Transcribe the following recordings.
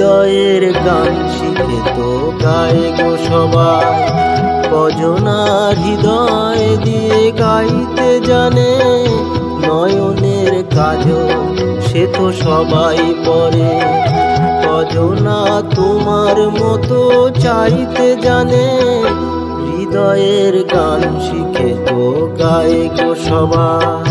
হৃদয়ের গান শিখে তো গায়ে গো সবাই। কজনা হৃদয় দিয়ে গাইতে জানে, নয়নের কাজল সে তো সবাই পরে। কজনা তোমার মতো চাইতে জানে, হৃদয়ের গান শিখে তো গায়ে গো সবাই।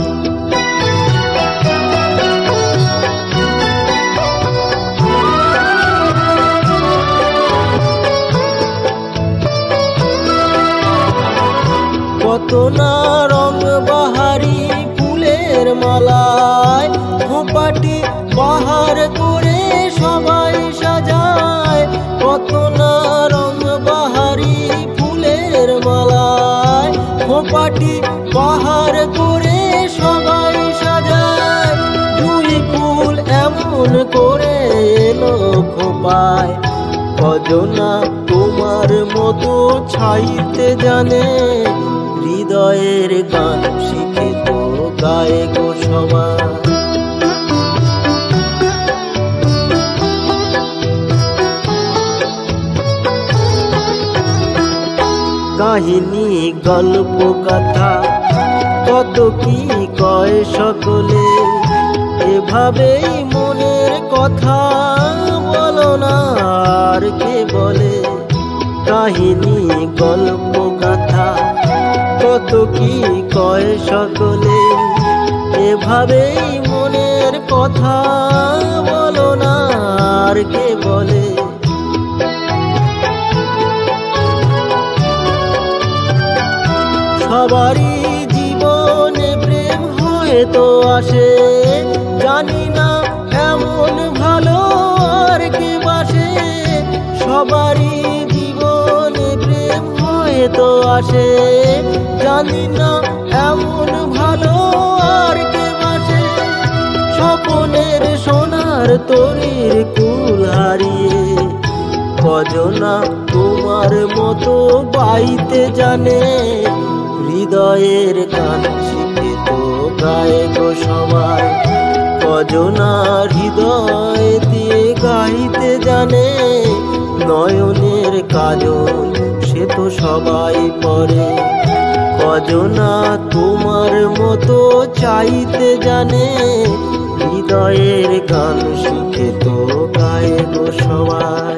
কত না রং বাহারি ফুলের মালায়, খোঁপাটি বাহার করে সবাই সাজায়। কত না রং বাহারি ফুলের মালায়, খোঁপাটি বাহার করে সবাই সাজায়। জুঁই ফুল এমন করে এলো খোঁপায়, কজনা তোমার মতো ছাইতে জানে, হৃদয়ের গান শিখে তো গায়ে গো সবাই। কাহিনী গল্প কথা কত কি কয় সকলে, এভাবেই মনের কথা বলো না আর কে বলে। কাহিনী গল্প কথা কত কি কয় সকলে, এভাবেই মনের কথা বলো না আর কে বলে। সবারই জীবনে প্রেম হয়তো আসে, জানি না এমন ভালো আর কে বাসে। সবারই জীবনে প্রেম হয়তো আসে, জানি না এমন ভালো আর কে বাসে। স্বপনের সোনার তরীর কুল হারিয়ে, কজনা তোমার মতো বাইতে জানে, হৃদয়ের গান শিখে তো গায়ে গো সবাই। কজনা হৃদয় দিয়ে গাইতে জানে, নয়নের কাজল সে তো সবাই পরে। কজনা তোমার মতো চাইতে জানে, হৃদয়ের গান শিখে তো গায়ে গো সবাই।